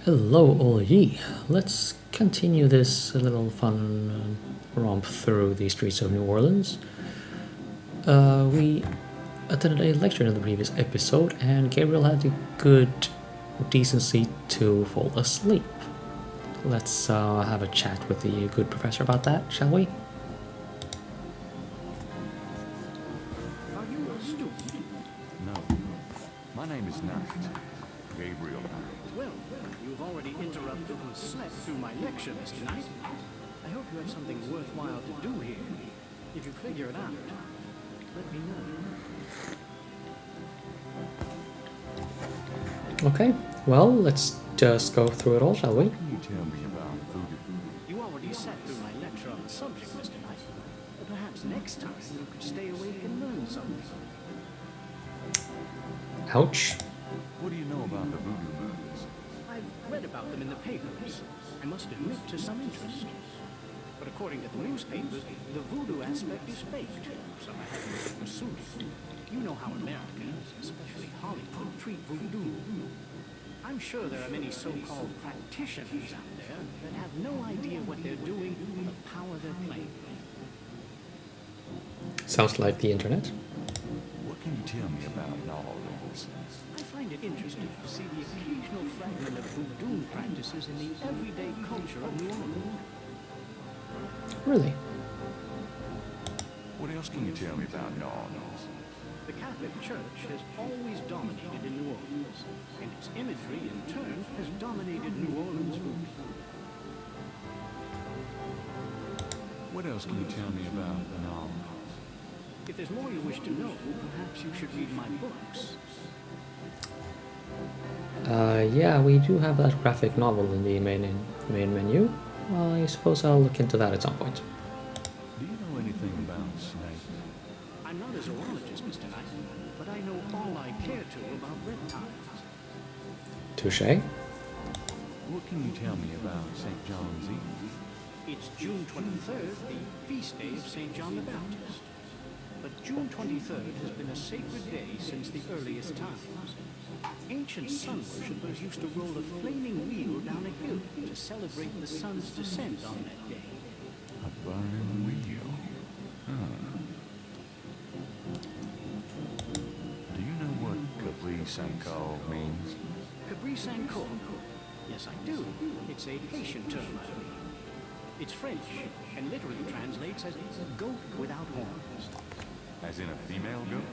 Hello, all ye. Let's continue this little fun romp through the streets of New Orleans. We attended a lecture in the previous episode, and Gabriel had the good decency to fall asleep. Let's have a chat with the good professor about that, shall we? Are you a student? No. My name is Knight. Gabriel Knight. Well, you've already interrupted and slept through my lecture, Mr. Knight. I hope you have something worthwhile to do here. If you figure it out, let me know. Okay, well, let's just go through it all, shall we? Can you tell me about voodoo? You already sat through my lecture on the subject, Mr. Knight. But perhaps next time you could stay awake and learn something. Ouch. What do you know about the voodoo moons? I've read about them in the papers. I must admit to some interest. But according to the newspapers, the voodoo aspect is faked, so I haven't pursued it. You know how Americans, especially Hollywood, treat voodoo. I'm sure there are many so-called practitioners out there that have no idea what they're doing or the power they're playing. Sounds like the internet. What can you tell me about New Orleans? I find it interesting to see the occasional fragment of voodoo practices in the everyday culture of New Orleans. Really? What else can you tell me about New Orleans? The Catholic Church has always dominated in New Orleans, and its imagery, in turn, has dominated New Orleans food. What else can you tell me about New Orleans? If there's more you wish to know, perhaps you should read my books. Yeah, we do have that graphic novel in the main menu. I suppose I'll look into that at some point. Do you know anything about snakes? I'm not a zoologist, Mr. Knight, but I know all I care to about reptiles. Touché. What can you tell me about St. John's Eve? It's June 23rd, the feast day of St. John the Baptist. But June 23rd has been a sacred day since the earliest times. Ancient sun worshippers used to roll a flaming wheel down a hill to celebrate the sun's descent on that day. A burning wheel. Do you know what Capri Sanko means? Capri Sanko? Yes, I do. It's a Haitian term, I believe. It's French, and literally translates as goat without horns. As in a female goat?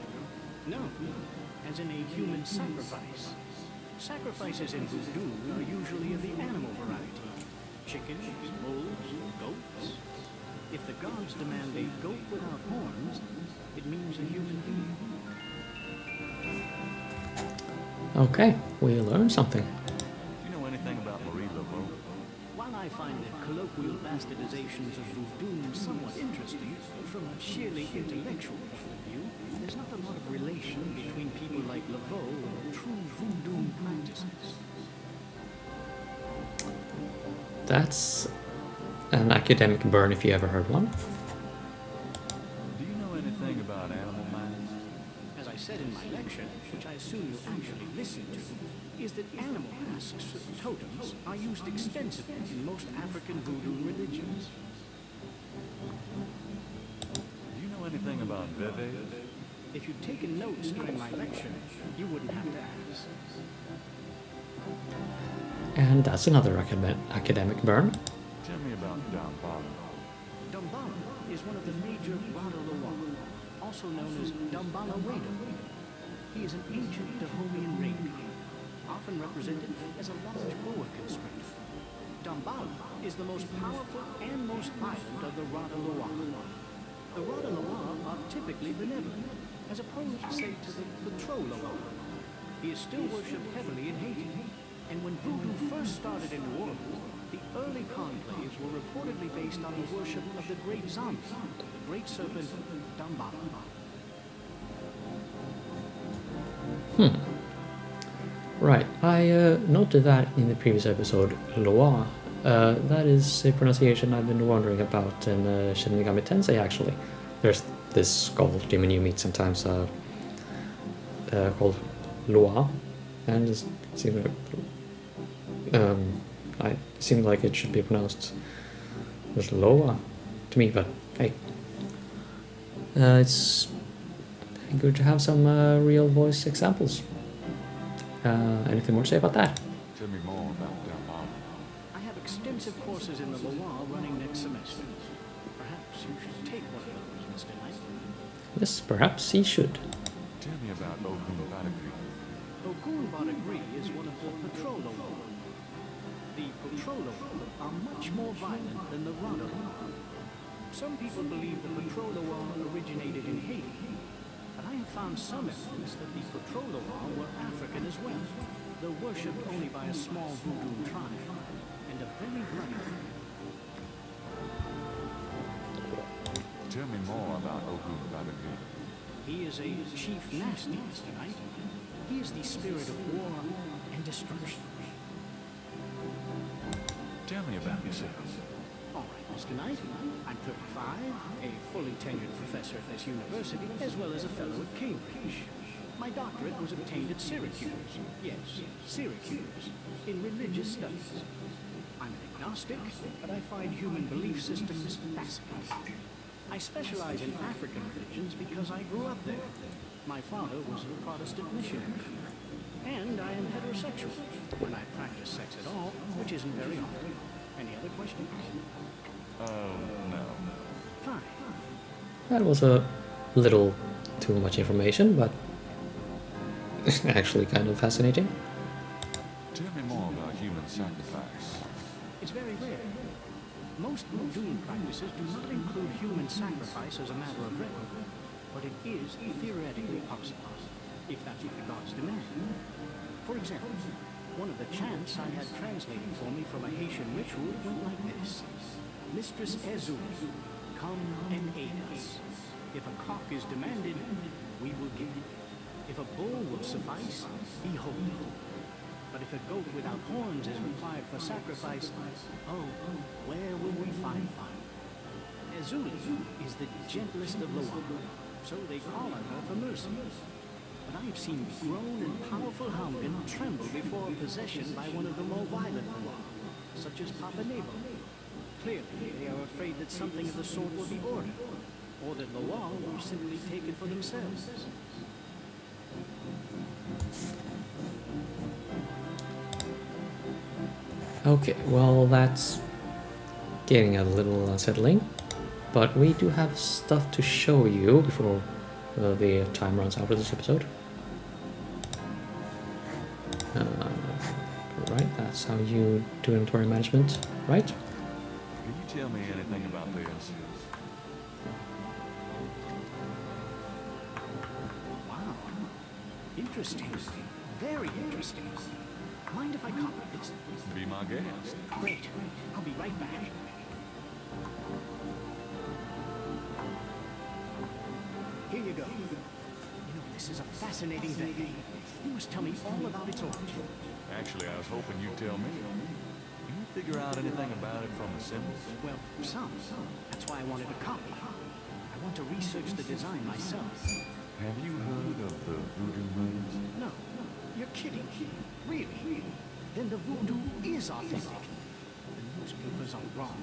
No, as in a human sacrifice. Sacrifices in voodoo are usually of the animal variety. Chickens, bulls, goats. If the gods demand a goat without horns, it means a human being. Okay, we learned something. Do you know anything about Marie Laveau? While I find the colloquial bastardizations of voodoo somewhat interesting, from a sheerly intellectual point of view, there's not a lot of relation between people like Laveau and true voodoo practices. That's an academic burn if you ever heard one. Do you know anything about animal minds? As I said in my lecture, which I assume you actually listened to, is that animal masks, totems, are used extensively in most African voodoo religions. Do you know anything about Veve? If you'd taken notes during my lecture, you wouldn't have to ask. And that's another academic burn. Tell me about Damballa. Damballa is one of the major Rada Loa, also known as Damballa Wado. He is an ancient Dahomian reindeer, often represented as a large boa constrictor. Damballa is the most powerful and most violent of the Rada Loa. The Rada Loa are typically benevolent, as opposed, say, to the Patro Loa. He is still worshipped heavily in Haiti, and when voodoo first started in New Orleans, the early conclaves were reportedly based on the worship of the great zombie, the great serpent Damballa. Right, I noted that in the previous episode, Loa. That is a pronunciation I've been wondering about in Shin Megami Tensei, actually. There's this skull demon you meet sometimes called Loa, and it's It seemed like it should be pronounced as Loa to me, but hey. It's good to have some real voice examples. Anything more to say about that? Tell me more about Dambala. I have extensive courses in the Loire running next semester. Perhaps you should take one of those, Mr. Knight. Yes, perhaps he should. Tell me about Ogun Badagri. Ogun Badagri is one of the Patrolo. The Patrolo are much more violent than the Rodolo. Some people believe the Patrolo originated in Haiti, but I have found some evidence that the Patrolo were African as well, though worshipped only by a small voodoo tribe, and a very bloody one. Tell me more about Ogun Badagri. He is a chief nasty, Mr. Knight. He is the spirit of war and destruction. Tell me about yourself. All right, Mr. Knight. I'm 35, a fully tenured professor at this university, as well as a fellow at Cambridge. My doctorate was obtained at Syracuse. Yes, Syracuse, in religious studies. I'm an agnostic, but I find human belief systems fascinating. I specialize in African religions because I grew up there. My father was a Protestant missionary. And I am heterosexual, when I practice sex at all, which isn't very often. Any other questions? No. Fine. That was a little too much information, but actually kind of fascinating. Tell me more about human sacrifice. It's very rare. Most voodoo practices do not include human sacrifice as a matter of record, but it is theoretically possible, if that's what the gods demand. For example, one of the chants I had translated for me from a Haitian ritual went like this. Mistress Ezul, come and aid us. If a cock is demanded, we will give it. If a bull will suffice, behold it. But if a goat without horns is required for sacrifice, oh, where will we find one? Ezuli is the gentlest of Loa, so they call on her for mercy. But I have seen grown and powerful houndmen tremble before a possession by one of the more violent Loa, such as Papa Nebo. Clearly, they are afraid that something of the sort will be ordered, or that Loa will simply take it for themselves. Okay, well, that's getting a little unsettling, but we do have stuff to show you before the time runs out of this episode. Right, that's how you do inventory management, right? Can you tell me anything about this? Wow. Interesting. Very interesting. Mind if I copy this? Be my guest. Great. I'll be right back. Here you go. You know, this is a fascinating day. You must tell me all about its origin. Actually, I was hoping you'd tell me. Can you figure out anything about it from the symbols? Well, some. That's why I wanted a copy. I want to research the design myself. Have you heard of the voodoo moons? No, you're kidding. Really? Then the voodoo is authentic. The newspapers are wrong.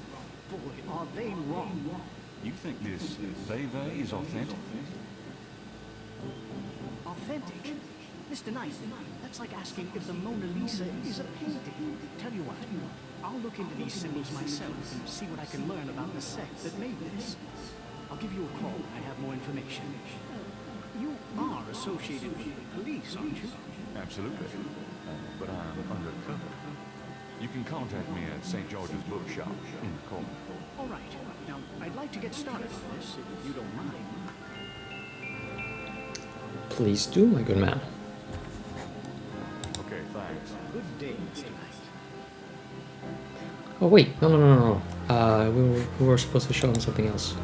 Boy, are they wrong. You think this Veve is authentic? Authentic? Mr. Knight, that's like asking if the Mona Lisa is a painting. Tell you what, I'll look into these symbols myself and see what I can learn about the sect that made this. I'll give you a call when I have more information. You are associated with the police, aren't you? Absolutely. But I'm undercover. You can contact me at St. George's Bookshop in the corner. All right. Now, I'd like to get started on this, if you don't mind. Please do, my good man. Okay, thanks. Good day, Mr. Knight. Oh wait, no. We were supposed to show him something else.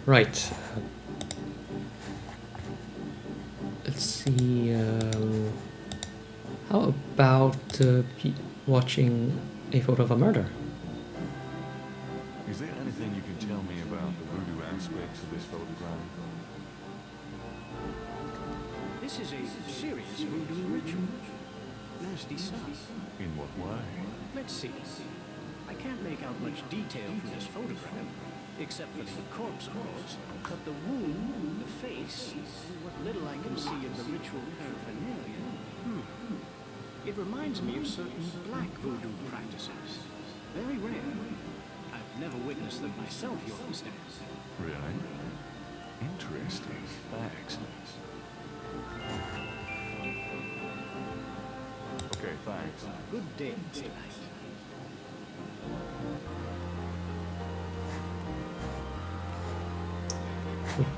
Right. Let's see. How about watching a photo of a murder? Is there anything you can tell me about the voodoo aspects of this photograph? This is a serious voodoo ritual. Nasty stuff. In what way? Let's see. I can't make out much detail from this photograph, except for the corpse, of course. But the wound, the face, and what little I can see of the ritual paraphernalia, it reminds me of certain black voodoo practices. Very rare. I've never witnessed them myself, you understand. Really? Interesting. Thanks. Okay, thanks. Good day, Mr. Knight.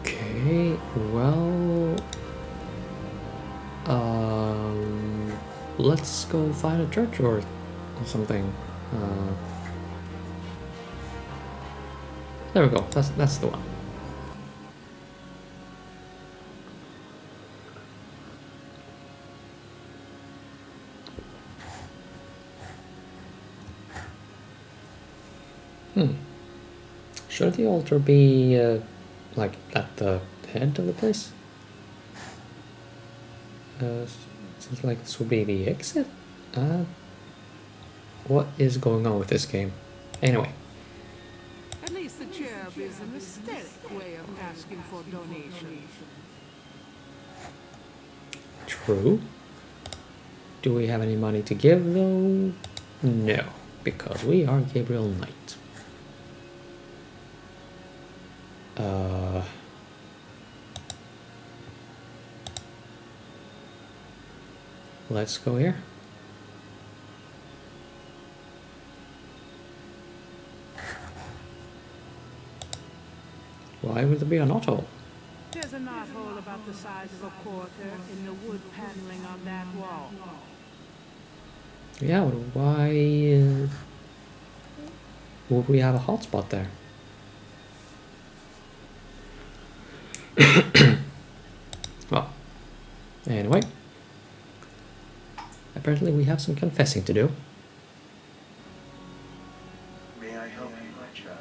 Okay, well, let's go find a church or something. There we go. That's the one. Should the altar be like at the head of the place? Seems like this will be the exit. What is going on with this game? Anyway. At least the cherub is an aesthetic way of asking for donations. True. Do we have any money to give though? No, because we are Gabriel Knight. Let's go here. Why would there be a knothole? There's a knothole about the size of a quarter in the wood paneling on that wall. Yeah, but why would we have a hotspot there? Well, anyway. Apparently we have some confessing to do. May I help you, my child?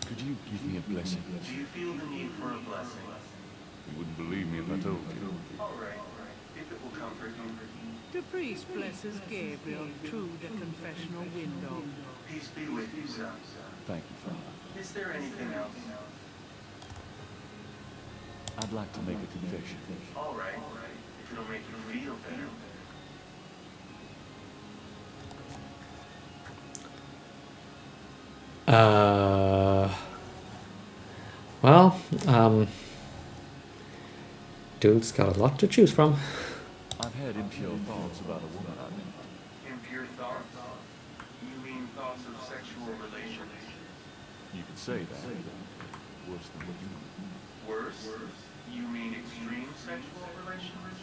Could you give me a blessing? Do you feel the need for a blessing? You wouldn't believe me if I told you. All right, if it will comfort you. The priest blesses Gabriel through the confessional window. Peace be with you, son. Thank you, Father. Is there anything else? I'd like to make a confession. All right, if it'll make you feel better. Well, dude's got a lot to choose from. I've had impure thoughts about a woman I met. Impure thoughts? You mean thoughts of sexual relations? You could say that. Worse than what you mean. Worse? You mean extreme sexual relations?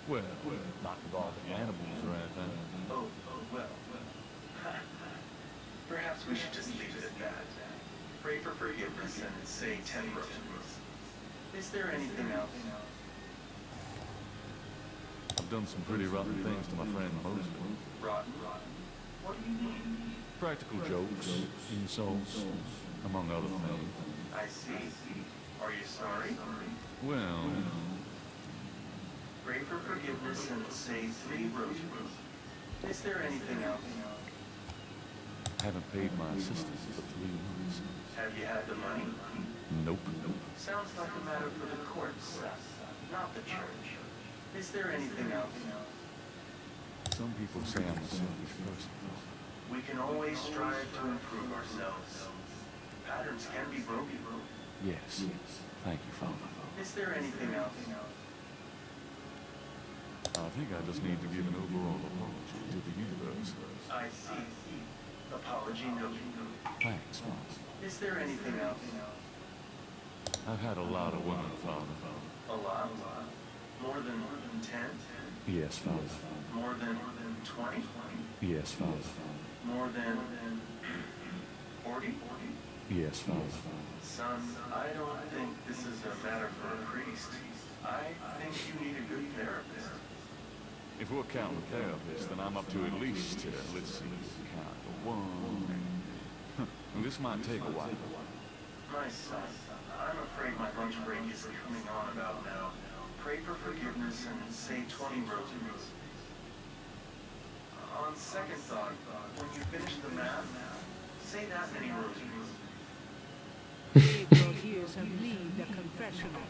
Well, not involving animals or anything. Oh, well. Perhaps we should just leave it at that. Pray for forgiveness and say 10 rosaries. Is there anything else? I've done some pretty rotten things to my friend Mosley. Rotten? What do you mean? Practical jokes, insults, among other things. I see. Are you sorry? Well, Pray for forgiveness and say 3 rosaries. Is there anything else? I haven't paid my assistant for 3 months. Have you had the money? Nope. Sounds like a matter for the courts, not the church. Is there anything else? Some people say I'm a selfish person. We can always strive to improve ourselves. Patterns can be broken. Yes. Thank you, Father. Is there anything else? I think I just need to give an overall apology to the universe. I see. Apology noted. Thanks, Father. Is there anything else? I've had a lot of women, Father. A lot? More than 10? Yes, Father. More than 20? Yes, Father. More than 40? Yes, Father. Son, I don't think this is a matter for a priest. I think you need a good therapist. If we're counting the therapist, then I'm up to at least, let's see, count 1. This might take a while. My son, I'm afraid my lunch break is coming on about now. Pray for forgiveness and say 20 rosaries. On second thought, when you finish the math, say that many rosaries. Gabriel hears him lead the confessional.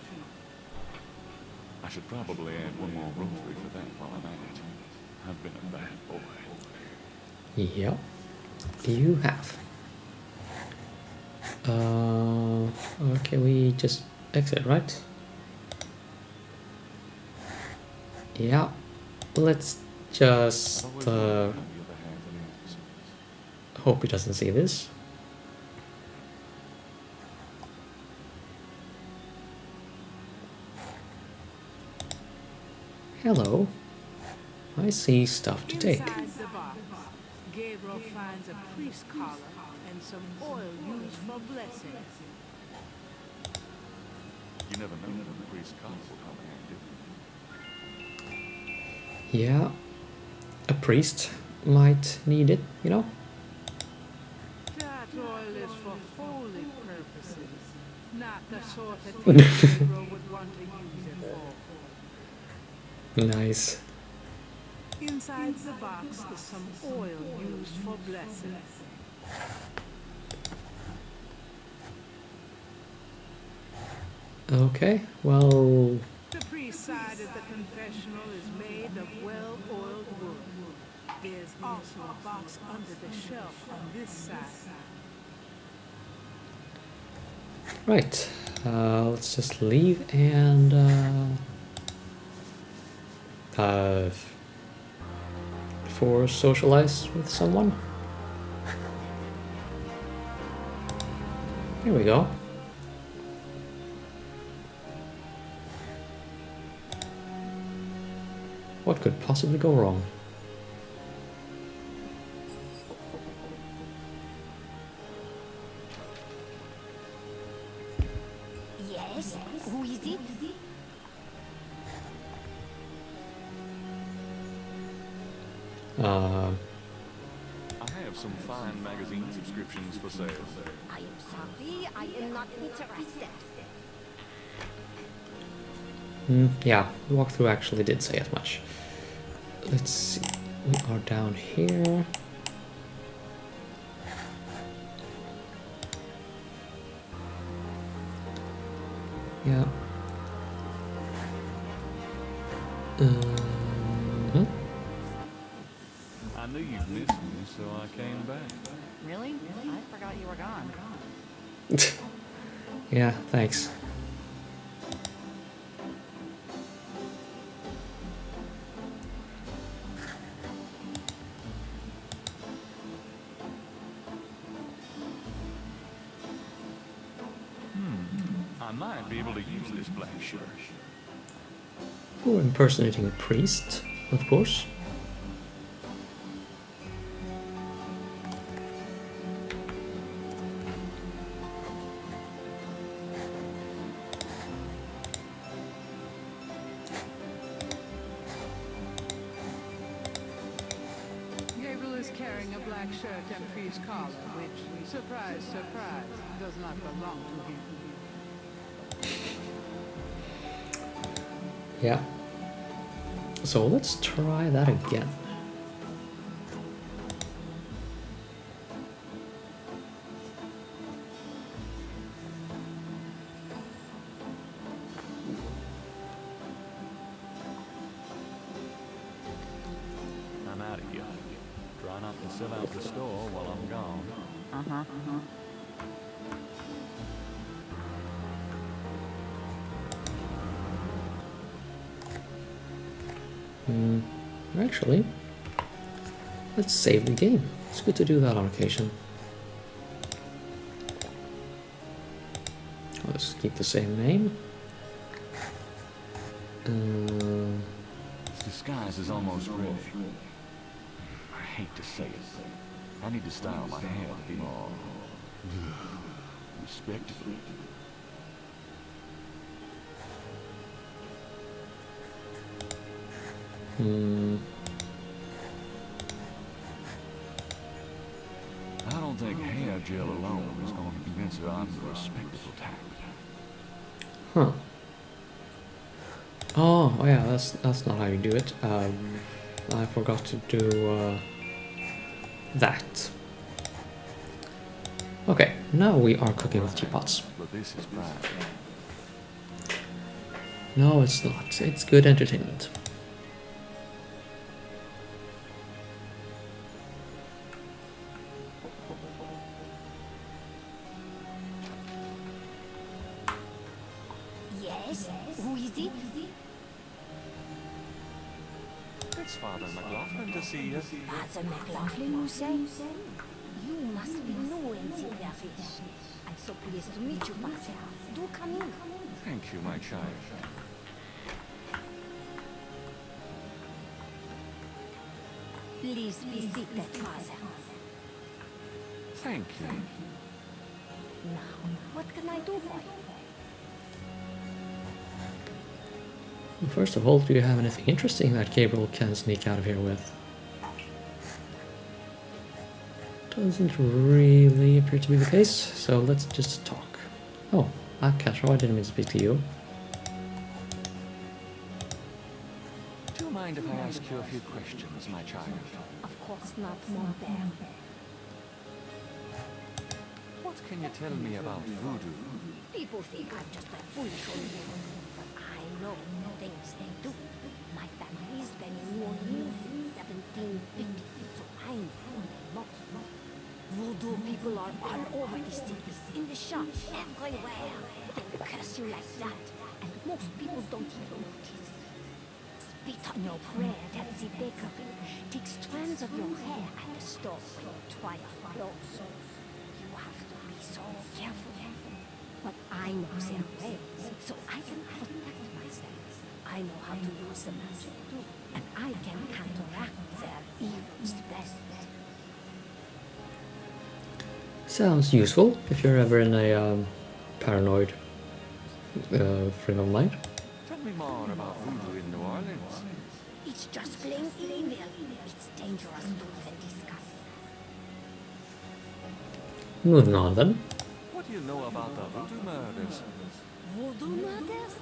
I should probably add one more rosary for that while I'm at it. I've been a bad boy. Yep, you have. Okay, we just exit, right? Yeah, let's just hope he doesn't see this. Hello, I see stuff to take. Inside the box, Gabriel finds a priest collar and some oil used for blessings. You never know when the priest's collar will come in handy. Yeah, a priest might need it, you know? That oil is for holy purposes, not the sort that Gabriel would want to use it for. Nice. Inside the box is some oil used for blessings. Okay, well, The priest's side of the confessional is made of well-oiled wood. There's also a box under the shelf on this side. right. Let's just leave and for socialize with someone. Here we go. What could possibly go wrong? Yes? Who is it? I have some fine magazine subscriptions for sale. I am sorry, I am not interested. Yeah, the walkthrough actually did say as much. Let's see. We are down here. Yeah. I knew you'd miss me, so I came back. Really? I forgot you were gone. Yeah, thanks. I might be able to use this black shirt. For impersonating a priest, of course. Gabriel is carrying a black shirt and priest collar, which, surprise, surprise, does not belong to him. Yeah. So let's try that again. I'm out of here. Try not to sell out the store while I'm gone. Actually, let's save the game. It's good to do that on occasion. Let's keep the same name. This disguise is almost ready. I hate to say it. I need to style my hair to be more respectable. I don't think hair gel alone is going to convince her I'm a respectable type. Huh. Oh yeah, that's not how you do it. I forgot to do that. Okay, now we are cooking with teapots. But this is bad. No, it's not. It's good entertainment. Yes? Who is it? It's Father McLaughlin to see you. Father McLaughlin, you say? You must be new in the parish. I'm so pleased to meet you, Father. Do come in. Thank you, my child. Please be seated, Father. Thank you. Now, what can I do for you? First of all, do you have anything interesting that Gabriel can sneak out of here with? Doesn't really appear to be the case, so let's just talk. Oh, Castro, I didn't mean to speak to you. Do you mind if I ask you a few questions, my child? Of course not, mon père. What can you tell me about voodoo? People think I'm just a foolish old woman, but I know the things they do. My family's been in New Orleans since 1750, so I know they most. Voodoo people are all over the city, in the shops, everywhere. They curse you like that, and most people don't even notice. Spit on your bread at the bakery. Take strands of your hair at the store when you try on clothes. You have to be so careful. But I know their ways, so I can protect myself. I know how to use the magic too, and I can counteract their evil spells. Sounds useful if you're ever in a paranoid frame of mind. Tell me more about voodoo in New Orleans. It's just plain evil. It's dangerous to even discuss. Moving on then. What do you know about the voodoo murders? Voodoo murders?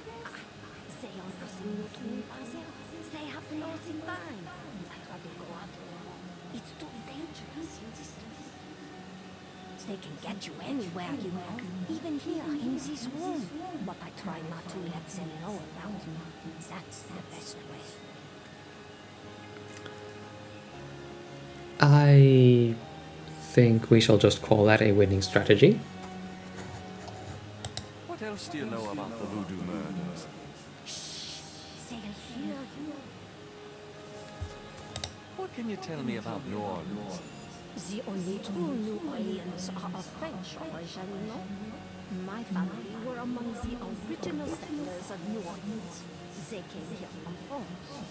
They are nothing new to me, Basil. They happen all the time. I'd rather go out anymore. It's too dangerous in this place. They can get you anywhere, you know, even here in this room. But I try not to let them know about me. That's the best way. I think we shall just call that a winning strategy. What else do you know about the voodoo murders? They'll hear you. What can you tell me about New Orleans? The only true New Orleans are of French origin, no? My family were among the original settlers of New Orleans. They came here from France.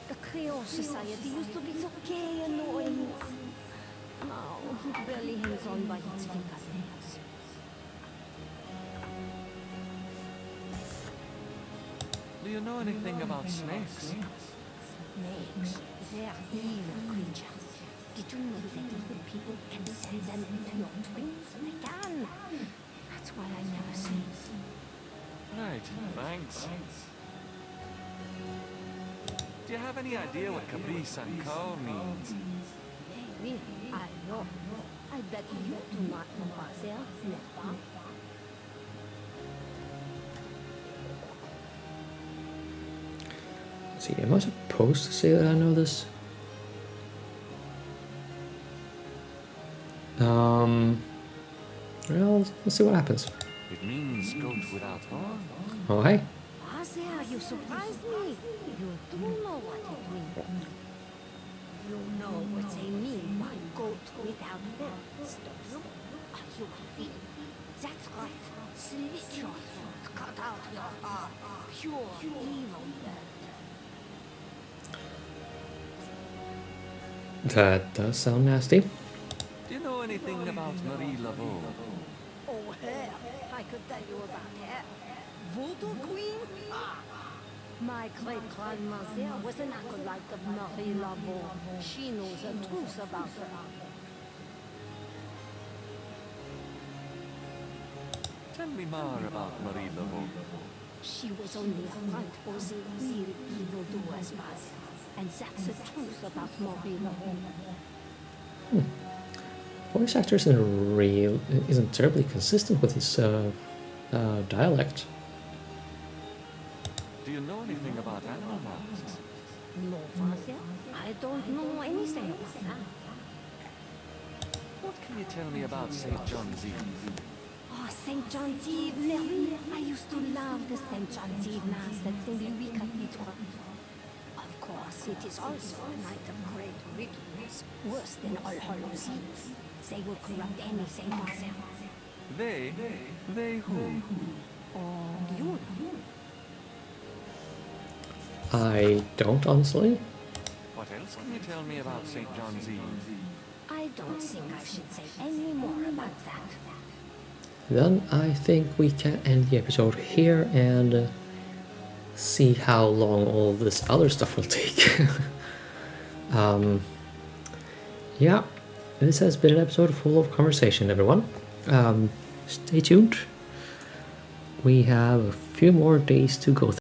The Creole society used to be so gay in New Orleans. Now, it barely hangs on by its fingernails. Do you know anything about snakes? Snakes, they're evil creatures. Did you know that evil people can send them into your dreams? They can. That's why I never sleep. Right, thanks. Do you have any idea what caprice and cow means? Maybe. I know. I bet you do not know Marcel, n'est-ce pas? Let's see, am I supposed to say that I know this? Well, let's see what happens. It means goat without horn. Oh, hey. Marcel, you surprised me. You do know what it means. You know what they mean by goat without horns, don't you? Are you happy? That's right. Slit your throat, cut out your heart. Pure evil blood. That does sound nasty. Do you know anything about Marie Laveau? Oh, her. I could tell you about her. Voodoo Queen? Ah. My great-grandmother was an acolyte of Marie Laveau. She knows the truth about her. Tell me more about Marie Laveau. She was only a front for the real evildoers, Basil. And that's the truth about Moreno. Voice actor isn't terribly consistent with his dialect. Do you know anything about animal masks? No, Basil. I don't know anything about that. What can you tell me about St. John's Eve? Oh, St. John's Eve, Mary. I used to love the St. John's Eve Mass at St. Louis Cathedral. Of course, it is also a night of great wickedness, worse than All Hallows Eve. They will corrupt anything for them. They? They who? Oh, you know. I don't, honestly. What else can you tell me about St. John's Eve? I don't think I should say any more about that. Then I think we can end the episode here and see how long all this other stuff will take. Yeah, this has been an episode full of conversation, everyone. Stay tuned. We have a few more days to go through.